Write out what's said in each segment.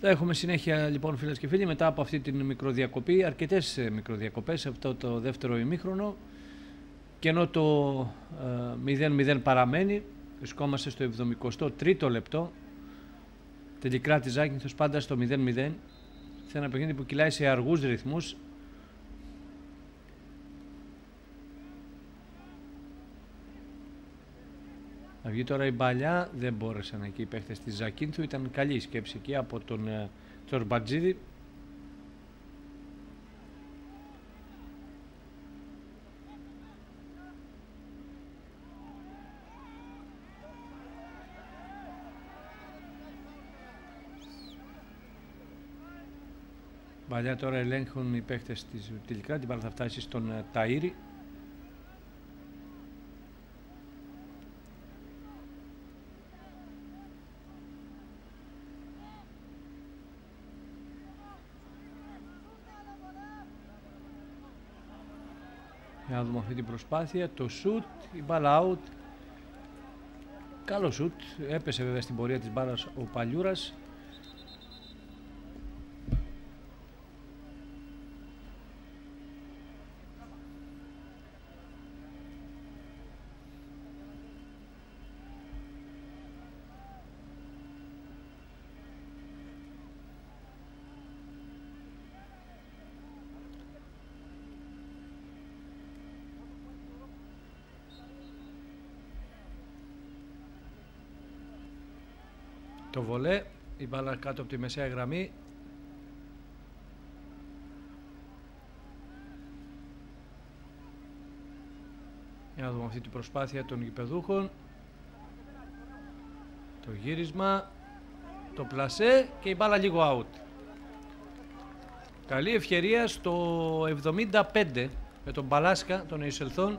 Θα έχουμε συνέχεια λοιπόν, φίλες και φίλοι, μετά από αυτή την μικροδιακοπή, αρκετές μικροδιακοπές αυτό το δεύτερο ημίχρονο, και ενώ το 0-0 παραμένει, βρισκόμαστε στο 73ο λεπτό, Τελικράτης Ζάκυνθος πάντα στο 0-0, σε ένα παιχνίδι που κυλάει σε αργούς ρυθμούς. Να βγει τώρα η μπαλιά, δεν μπόρεσαν εκεί οι παίχτες της Ζακίνθου, ήταν καλή η σκέψη εκεί από τον Τσορμπατζίδη. Μπαλιά τώρα ελέγχουν οι παίχτες της Τελικράτη, την μπάλα θα φτάσει στον Ταΐρη. Για να δούμε αυτή την προσπάθεια, το σουτ, η μπάλα out. Καλό σουτ, έπεσε βέβαια στην πορεία της μπάλας ο Παλιούρας. Το βολέ, η μπάλα κάτω από τη μεσαία γραμμή. Για να δούμε αυτή την προσπάθεια των γηπεδούχων. Το γύρισμα, το πλασέ και η μπάλα λίγο out. Καλή ευκαιρία στο 75 με τον Μπαλάσκα, τον Εισελθόν.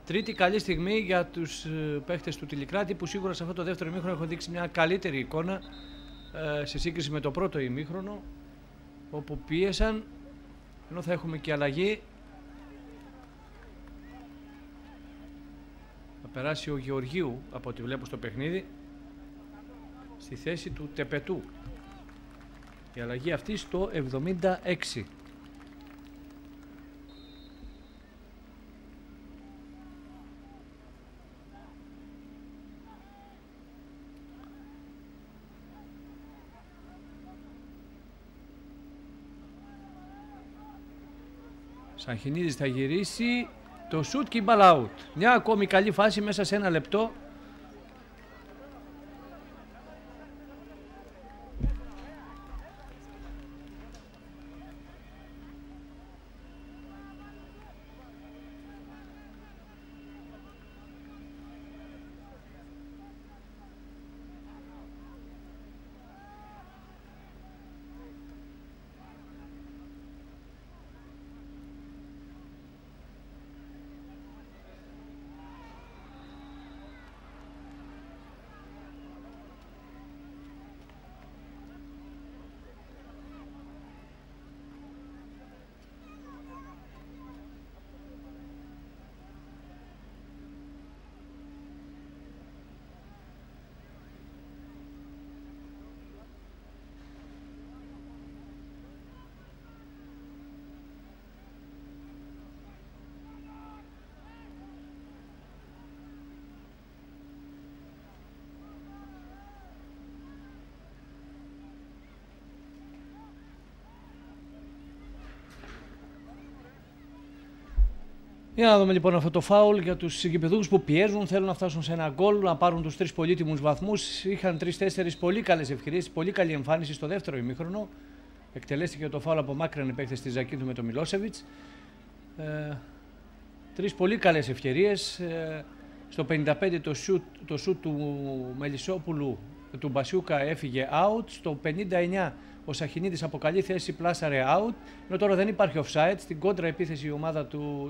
Τρίτη καλή στιγμή για τους παίχτες του Τελικράτη, που σίγουρα σε αυτό το δεύτερο ημίχρονο έχουν δείξει μια καλύτερη εικόνα σε σύγκριση με το πρώτο ημίχρονο, όπου πίεσαν, ενώ θα έχουμε και αλλαγή. Θα περάσει ο Γεωργίου από ό,τι βλέπω στο παιχνίδι στη θέση του Τεπετού. Η αλλαγή αυτή στο 76. Σαχινίδης θα γυρίσει, το shoot και η ball out. Μια ακόμη καλή φάση μέσα σε ένα λεπτό. Για να δούμε λοιπόν αυτό το φάουλ για τους γηπεδούχους που πιέζουν, θέλουν να φτάσουν σε ένα γκολ, να πάρουν τους τρεις πολύτιμους βαθμούς. Είχαν 3-4 πολύ καλές ευκαιρίες, πολύ καλή εμφάνιση στο δεύτερο ημίχρονο. Εκτελέστηκε το φάουλ από μάκραν επέκταση της Ζακίνθου με τον Μιλόσεβιτς. Τρεις πολύ καλές ευκαιρίες. Στο 55 το σούτ του Μελισσόπουλου, του Μπασιούκα, έφυγε out. Στο 59 ο Σαχινίδης από καλή θέση πλάσαρε out, ενώ τώρα δεν υπάρχει offside, στην κόντρα επίθεση η ομάδα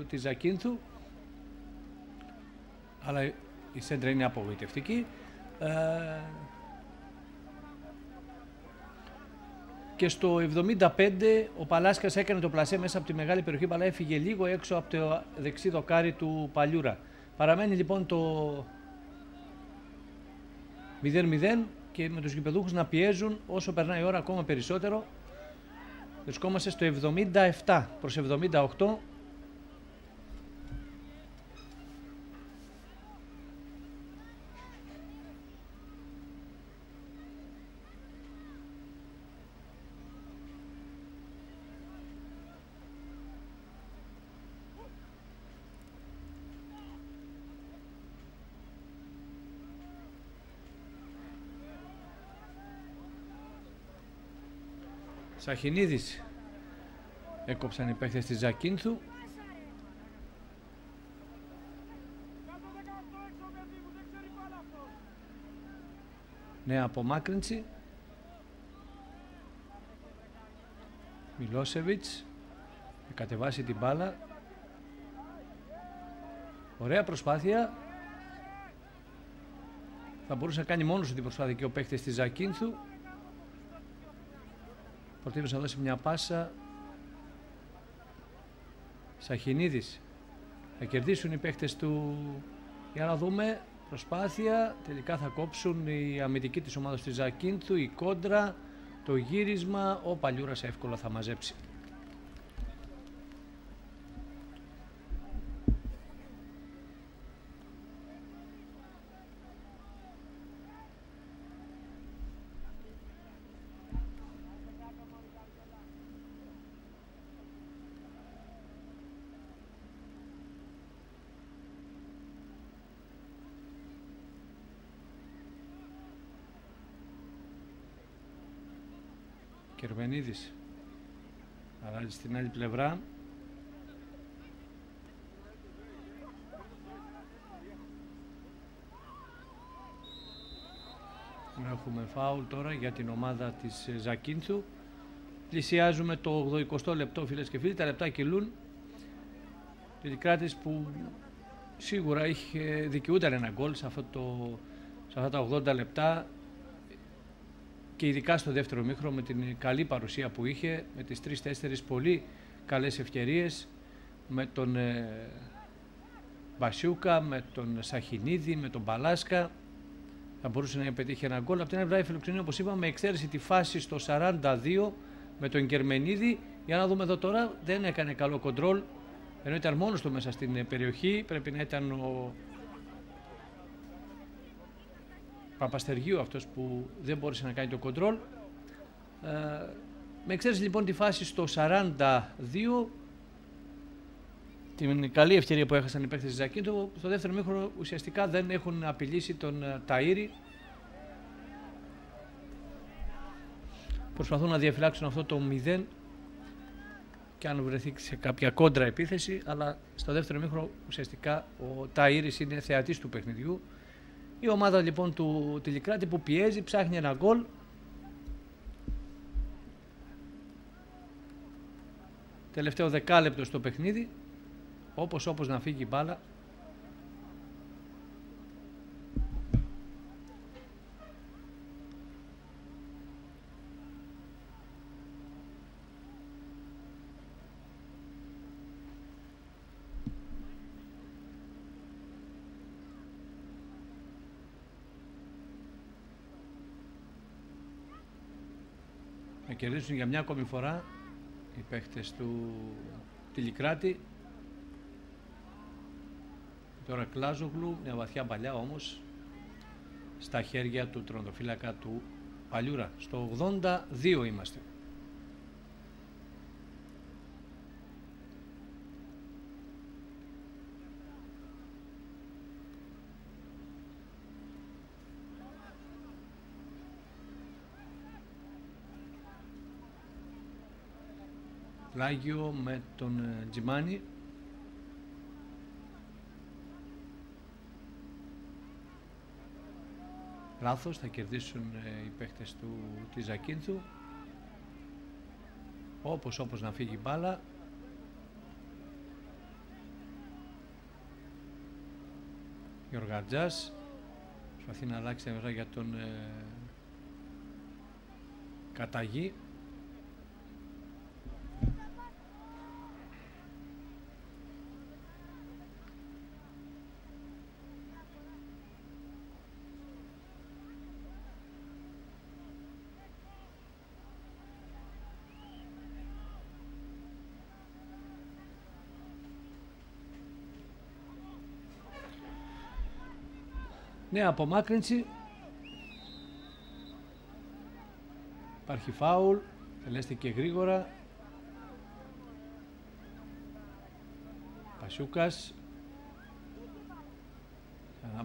της Ζακίνθου, αλλά η σέντρα είναι απογοητευτική. Και στο 75 ο Παλάσκας έκανε το πλασέ μέσα από τη μεγάλη περιοχή, αλλά έφυγε λίγο έξω από το δεξί δοκάρι του Παλιούρα. Παραμένει λοιπόν το 0-0 και με τους γηπεδούχους να πιέζουν όσο περνάει η ώρα ακόμα περισσότερο. Βρισκόμαστε στο 77 προς 78. Σαχινίδης έκοψαν οι παίχτες της Ζακίνθου. Νέα απομάκρυνση. Μιλόσεβιτς κατεβάσει την μπάλα. Ωραία προσπάθεια. Θα μπορούσε να κάνει μόνος του την προσπάθεια και ο παίχτης της Ζακίνθου. Προτείνω να δώσει μια πάσα. Σαχινίδης. Θα κερδίσουν οι παίχτες του. Για να δούμε. Προσπάθεια. Τελικά θα κόψουν οι αμυντικοί της ομάδας της Ζακίνθου. Η κόντρα. Το γύρισμα. Ο Παλιούρας εύκολα θα μαζέψει. Κερμενίδης αλλάζει στην άλλη πλευρά. Έχουμε φάουλ τώρα για την ομάδα της Ζακίνθου. Πλησιάζουμε το 80 λεπτό, φίλες και φίλοι. Τα λεπτά κυλούν. Τελικράτης που σίγουρα δικαιούταν ένα γκολ σε αυτά τα 80 λεπτά. Και ειδικά στο δεύτερο μήχρονο με την καλή παρουσία που είχε, με τις 3-4 πολύ καλές ευκαιρίες, με τον Μπασιούκα, με τον Σαχινίδη, με τον Μπαλάσκα, θα μπορούσε να πετύχει ένα γκολ. Από την άλλη πλευρά η φιλοξενία, όπως είπαμε, με εξαίρεση τη φάση στο 42 με τον Κερμενίδη. Για να δούμε εδώ τώρα, δεν έκανε καλό κοντρόλ, ενώ ήταν μόνος του μέσα στην περιοχή. Πρέπει να ήταν ο Παπαστεργίου αυτός που δεν μπόρεσε να κάνει το κοντρόλ. Με εξαίρεση λοιπόν τη φάση στο 42, την καλή ευκαιρία που έχασαν οι παίκτες της Ζακίνθου, στο δεύτερο μήχρονο ουσιαστικά δεν έχουν απειλήσει τον Ταΐρη. Προσπαθούν να διαφυλάξουν αυτό το 0 και αν βρεθεί σε κάποια κόντρα επίθεση, αλλά στο δεύτερο μήχρονο ουσιαστικά ο Ταΐρης είναι θεατής του παιχνιδιού. Η ομάδα λοιπόν του Τηλικράτη που πιέζει, ψάχνει ένα γκολ. Τελευταίο δεκάλεπτο στο παιχνίδι. Όπως να φύγει η μπάλα. Να κερδίσουν για μια ακόμη φορά οι παίχτες του Τηλικράτη. Τώρα Κλάζογλου, μια βαθιά παλιά όμως, στα χέρια του τερματοφύλακα του Παλιούρα. Στο 82 είμαστε. Πλάγιο με τον Τζιμάνι. Λάθος, θα κερδίσουν οι παίχτες της Ζακίνθου. Όπως να φύγει η μπάλα. Γιωργατζάς προσπαθεί να αλλάξει τα για τον Καταγή. Νέα απομάκρυνση. Υπάρχει φάουλ. Τελέστηκε γρήγορα. Πασιούκας.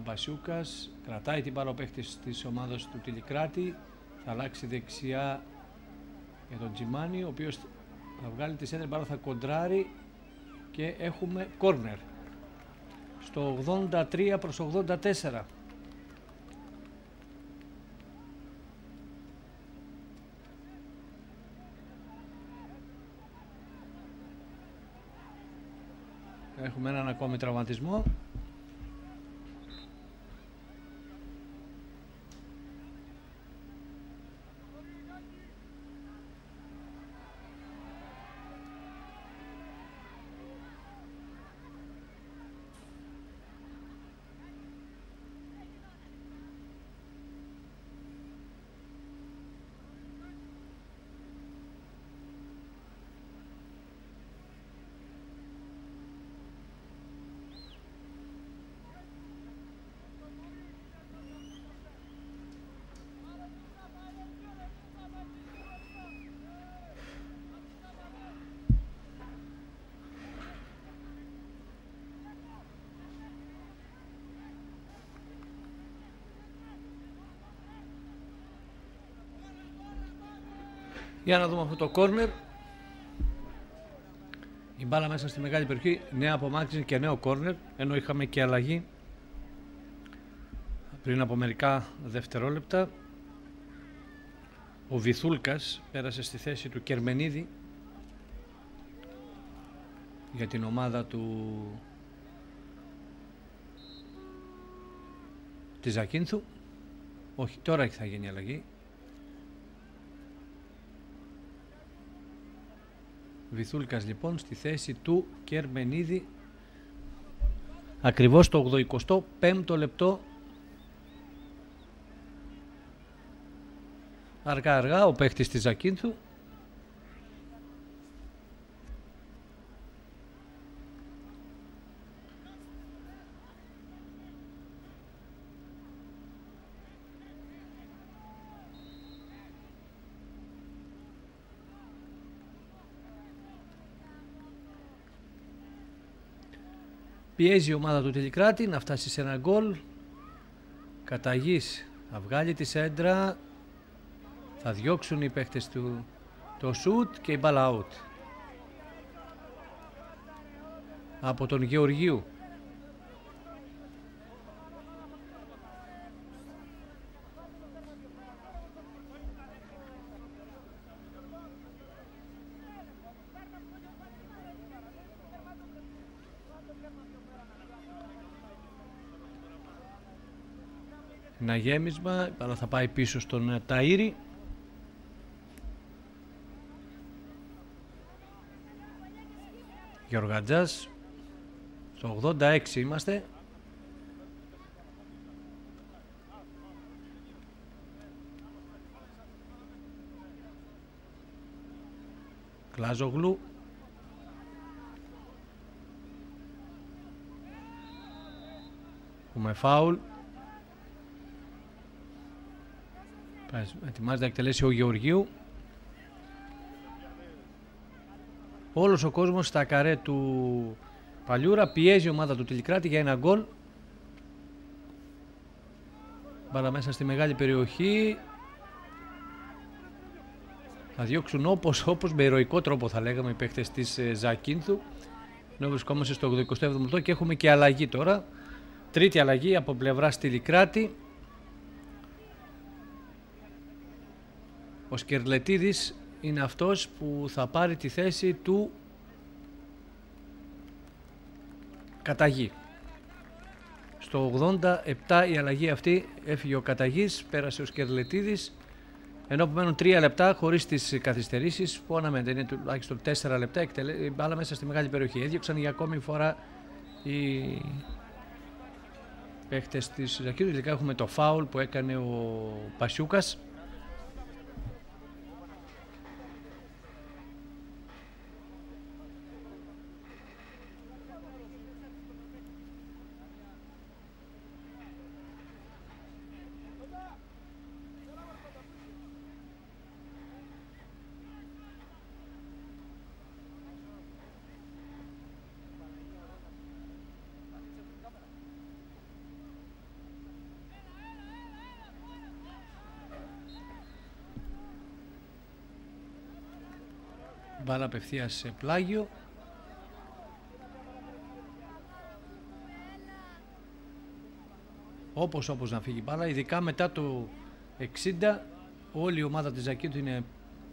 Πασιούκας. Κρατάει την μπάλα ο παίχτης της ομάδας του Τιλικράτη. Θα αλλάξει δεξιά για τον Τζιμάνι, ο οποίος θα βγάλει τη σέντρα, μπάλα θα κοντράρει και έχουμε κόρνερ στο 83 προς 84. Έχουμε έναν ακόμη τραυματισμό. Για να δούμε αυτό το κόρνερ. Η μπάλα μέσα στη μεγάλη περιοχή. Νέα απομάκρυνση και νέο κόρνερ. Ενώ είχαμε και αλλαγή πριν από μερικά δευτερόλεπτα. Ο Βυθούλκας πέρασε στη θέση του Κερμενίδη για την ομάδα της Ζακίνθου. Όχι, τώρα θα γίνει αλλαγή. Βυθούλκας λοιπόν στη θέση του Κερμενίδη ακριβώς το 85ο λεπτό. Αργά αργά ο παίχτης της Ζακίνθου. Πιέζει η ομάδα του Τιλικράτη να φτάσει σε ένα γκολ. Καταγής θα βγάλει τη σέντρα. Θα διώξουν οι παίχτες του το σουτ και η μπάλα out από τον Γεωργίου. Ένα γέμισμα, αλλά θα πάει πίσω στον Ταΐρη. Γεωργατζάς, στο 86 είμαστε. Κλάζογλου. Έχουμε φάουλ. Ετοιμάζεται να εκτελέσει ο Γεωργίου. Όλος ο κόσμος στα καρέ του Παλιούρα. Πιέζει η ομάδα του Τιλικράτη για ένα γκολ. Μπάλα μέσα στη μεγάλη περιοχή. Θα διώξουν όπως με ηρωικό τρόπο θα λέγαμε οι παίχτες της Ζακίνθου. Ενώ βρισκόμαστε στο 87ο λεπτό και έχουμε και αλλαγή τώρα. Τρίτη αλλαγή από πλευρά Τιλικράτη. Ο Σκερλετίδης είναι αυτός που θα πάρει τη θέση του Καταγή. Στο 87 η αλλαγή αυτή, έφυγε ο Καταγής, πέρασε ο Σκερλετίδης, ενώ που μένουν 3 λεπτά χωρίς τις καθυστερήσεις που αναμένεται, είναι τουλάχιστον 4 λεπτά, η μπάλα μέσα στη μεγάλη περιοχή. Έδιωξαν για ακόμη φορά οι παίχτες της Ζακίνθου. Τελικά έχουμε το φάουλ που έκανε ο Πασιούκας. Μπάλα απευθείας σε πλάγιο. Όπως να φύγει η μπάλα, ειδικά μετά το 60 όλη η ομάδα της Ζακίνθου είναι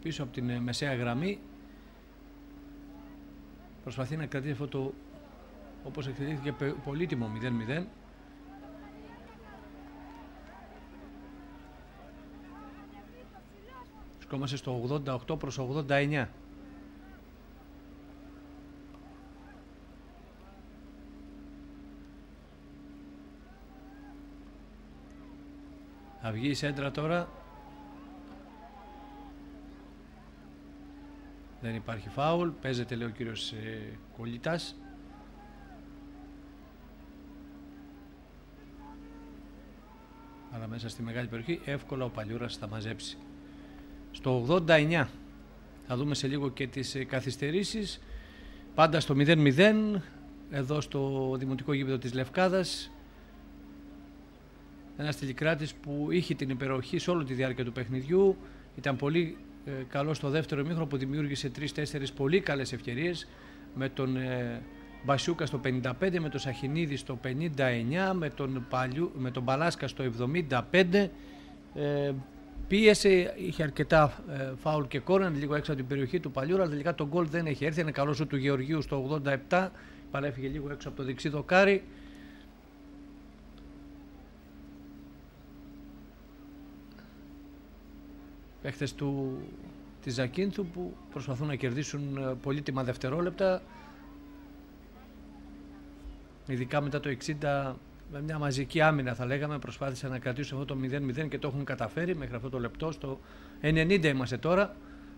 πίσω από την μεσαία γραμμή. Προσπαθεί να κρατήσει αυτό το, όπως εξελίχθηκε, πολύτιμο 0-0. Βρισκόμαστε στο 88 προς 89. Θα βγει η σέντρα τώρα. Δεν υπάρχει φάουλ. Παίζεται, λέει ο κύριος Κολίτας. Αλλά μέσα στη μεγάλη περιοχή εύκολα ο Παλιούρας θα μαζέψει. Στο 89 θα δούμε σε λίγο και τις καθυστερήσεις. Πάντα στο 0-0 εδώ στο Δημοτικό Γήπεδο της Λευκάδας. Ένας Τηλικράτης που είχε την υπεροχή σε όλη τη διάρκεια του παιχνιδιού. Ήταν πολύ καλό στο δεύτερο ημίχρονο που δημιούργησε 3-4 πολύ καλές ευκαιρίες, με τον Μπασιούκα στο 55, με τον Σαχινίδη στο 59, με τον Μπαλάσκα στο 75. Πίεσε, είχε αρκετά φάουλ και κόρνερ λίγο έξω από την περιοχή του Παλιούρα, αλλά τελικά το γκολ δεν έχει έρθει. Είναι καλό σου του Γεωργίου στο 87, παρέφυγε λίγο έξω από το δεξί δοκάρι. Παίχτες της Ζακίνθου που προσπαθούν να κερδίσουν πολύτιμα δευτερόλεπτα, ειδικά μετά το 60, με μια μαζική άμυνα θα λέγαμε, προσπάθησαν να κρατήσουν αυτό το 0-0 και το έχουν καταφέρει μέχρι αυτό το λεπτό. Στο 90 είμαστε τώρα,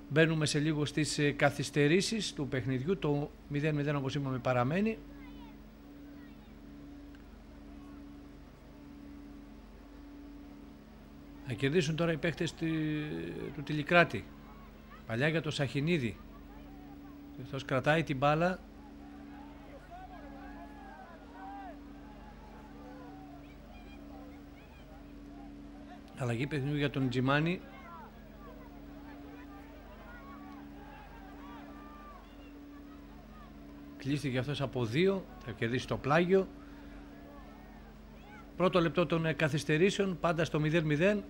μπαίνουμε σε λίγο στις καθυστερήσεις του παιχνιδιού. Το 0-0 όπως είπαμε παραμένει. Θα κερδίσουν τώρα οι παίχτες του Τηλικράτη. Παλιά για το Σαχινίδη. Αυτός κρατάει την μπάλα. Αλλαγή παιχνιδιού για τον Τζιμάνι. Κλείστηκε αυτός από 2. Θα κερδίσει το πλάγιο. Πρώτο λεπτό των καθυστερήσεων, πάντα στο 0-0.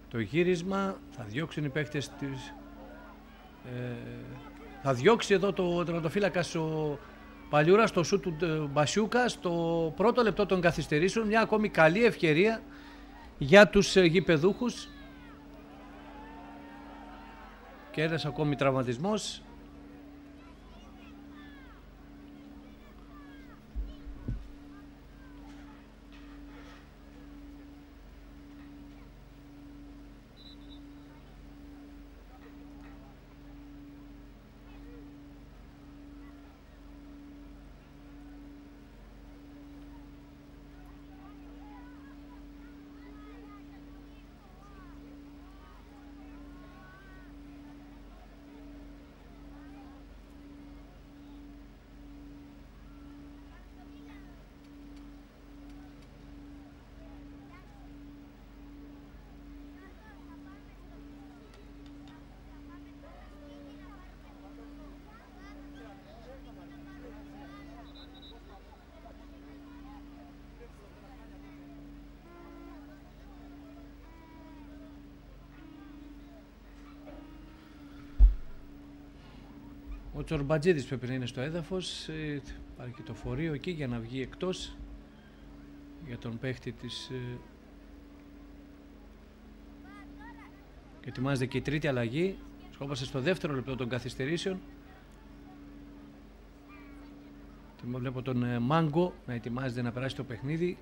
Το γύρισμα θα διώξουν οι παίκτες της. Θα διώξει εδώ το τερματοφύλακα ο Παλιούρα στο σούτ του Μπασιούκα στο πρώτο λεπτό των καθυστερήσεων. Μια ακόμη καλή ευκαιρία για τους γηπεδούχους. Και ένας ακόμη τραυματισμός. Ο Τσορμπατζίδης πρέπει να είναι στο έδαφος. Υπάρχει το φορείο εκεί για να βγει εκτός για τον παίχτη της. Και ετοιμάζεται και η τρίτη αλλαγή. Σκόπασε στο δεύτερο λεπτό των καθυστερήσεων. Βλέπω τον Μάγκο να ετοιμάζεται να περάσει το παιχνίδι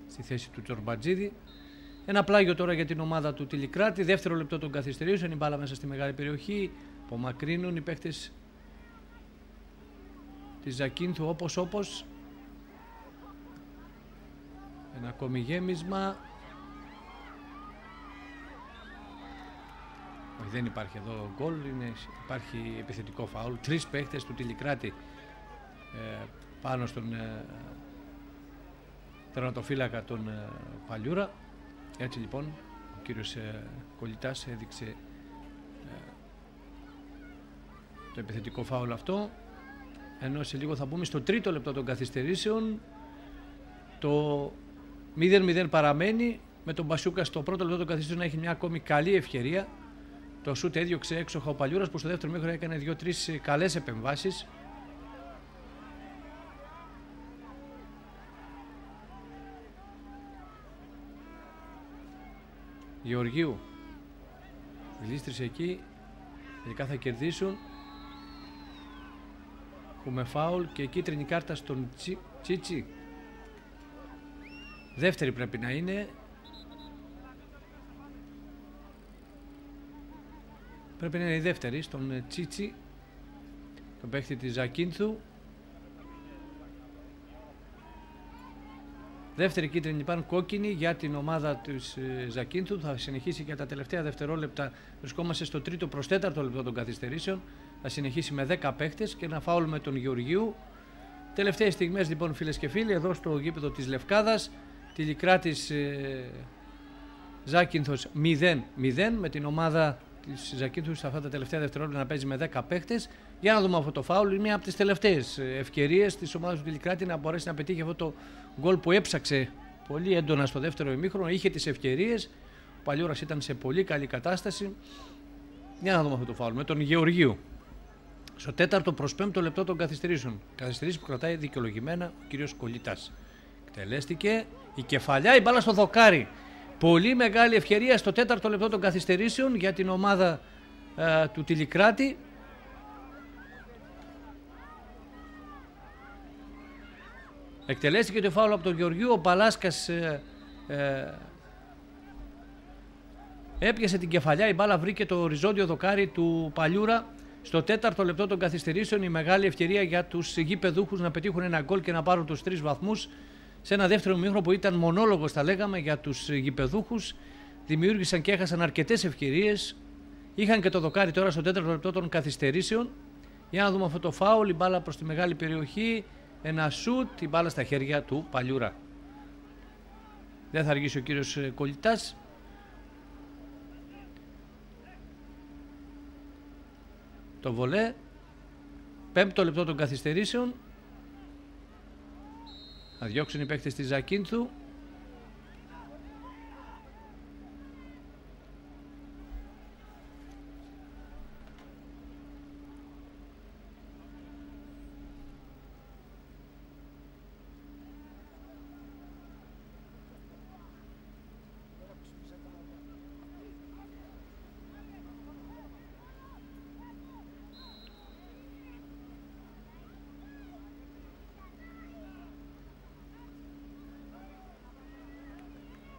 στη θέση του Τσορμπατζίδη. Ένα πλάγιο τώρα για την ομάδα του Τηλικράτη. Δεύτερο λεπτό των καθυστερήσεων. Η μπάλα μέσα στη μεγάλη περιοχή. Απομακρύνουν οι παίχτες της Ζακίνθου όπως. Ένα ακόμη γέμισμα. Όχι, δεν υπάρχει εδώ γκολ, υπάρχει επιθετικό φάουλ. 3 παίχτες του Τηλικράτη πάνω στον τερματοφύλακα τον Παλιούρα. Έτσι λοιπόν κύριος Κολιτάς έδειξε το επιθετικό φάουλ αυτό, ενώ σε λίγο θα μπούμε στο τρίτο λεπτό των καθυστερήσεων. Το 0-0 παραμένει, με τον Μπασούκα στο πρώτο λεπτό των καθυστερήσεων να έχει μια ακόμη καλή ευκαιρία. Το σούτ έδιωξε έξοχα ο Παλιούρας, που στο δεύτερο μήχρονο έκανε 2-3 καλές επεμβάσεις. Γεωργίου γλίστρισε εκεί, τελικά θα κερδίσουν. Έχουμε φάουλ και κίτρινη κάρτα στον Τσίτσι. Δεύτερη πρέπει να είναι. Πρέπει να είναι η δεύτερη στον Τσίτσι, τον παίχτη της Ζακίνθου. Δεύτερη κίτρινη λοιπόν, κόκκινη για την ομάδα της Ζακίνθου. Θα συνεχίσει για τα τελευταία δευτερόλεπτα. Βρισκόμαστε στο τρίτο προς τέταρτο λεπτό των καθυστερήσεων. Θα συνεχίσει με 10 παίχτες και ένα φάουλ με τον Γεωργίου. Τελευταίες στιγμές λοιπόν, φίλες και φίλοι, εδώ στο γήπεδο της Λευκάδας. Τηλικράτης Ζάκυνθος 0-0, με την ομάδα της Ζακίνθου σε αυτά τα τελευταία δευτερόλεπτα να παίζει με 10 παίχτες. Για να δούμε αυτό το φάουλ. Είναι μια από τις τελευταίες ευκαιρίες της ομάδας του Τηλικράτη να μπορέσει να πετύχει αυτό το γκολ που έψαξε πολύ έντονα στο δεύτερο ημίχρονο. Είχε τις ευκαιρίες. Ο Παλιούρας ήταν σε πολύ καλή κατάσταση. Για να δούμε αυτό το φάουλ με τον Γεωργίου. Στο τέταρτο προς πέμπτο λεπτό των καθυστερήσεων. Καθυστερήσεις που κρατάει δικαιολογημένα ο κύριος Κολιτάς. Εκτελέστηκε η κεφαλιά, η μπάλα στο δοκάρι. Πολύ μεγάλη ευκαιρία στο τέταρτο λεπτό των καθυστερήσεων για την ομάδα του Τηλικράτη. Εκτελέστηκε το φάουλ από τον Γεωργίου. Ο Παλάσκας έπιασε την κεφαλιά, η μπάλα βρήκε το οριζόντιο δοκάρι του Παλιούρα. Στο τέταρτο λεπτό των καθυστερήσεων η μεγάλη ευκαιρία για τους γηπεδούχους να πετύχουν ένα γκολ και να πάρουν τους 3 βαθμούς. Σε ένα δεύτερο ημίχρονο που ήταν μονόλογος, θα λέγαμε, για τους γηπεδούχους. Δημιούργησαν και έχασαν αρκετές ευκαιρίες. Είχαν και το δοκάρι τώρα στο τέταρτο λεπτό των καθυστερήσεων. Για να δούμε αυτό το φάουλ, η μπάλα προς τη μεγάλη περιοχή. Ένα σουτ, η μπάλα στα χέρια του Παλιούρα. Δεν θα αργήσει ο κύριος Κολιτάς. Το βολέ. Πέμπτο λεπτό των καθυστερήσεων. Θα διώξουν οι παίκτες της Ζακίνθου.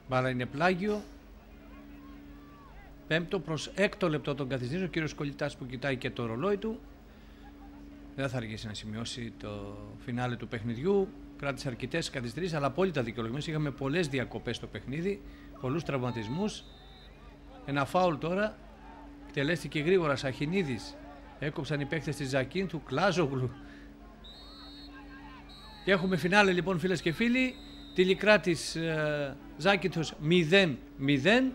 Μπάλα είναι πλάγιο. Πέμπτο προς έκτο λεπτό των καθυστερήσεων. Ο κύριος Κολιτάς που κοιτάει και το ρολόι του. Δεν θα αργήσει να σημειώσει το φινάλε του παιχνιδιού. Κράτησε αρκετές καθυστερήσεις, αλλά απόλυτα δικαιολογημένες. Είχαμε πολλές διακοπές στο παιχνίδι, πολλούς τραυματισμούς. Ένα φάουλ τώρα. Εκτελέστηκε γρήγορα. Σαχινίδης. Έκοψαν οι παίκτες της Ζακίνθου. Κλάζογλου. Και έχουμε φινάλε λοιπόν, φίλες και φίλοι. Τηλικράτης Ζάκυνθος 0-0.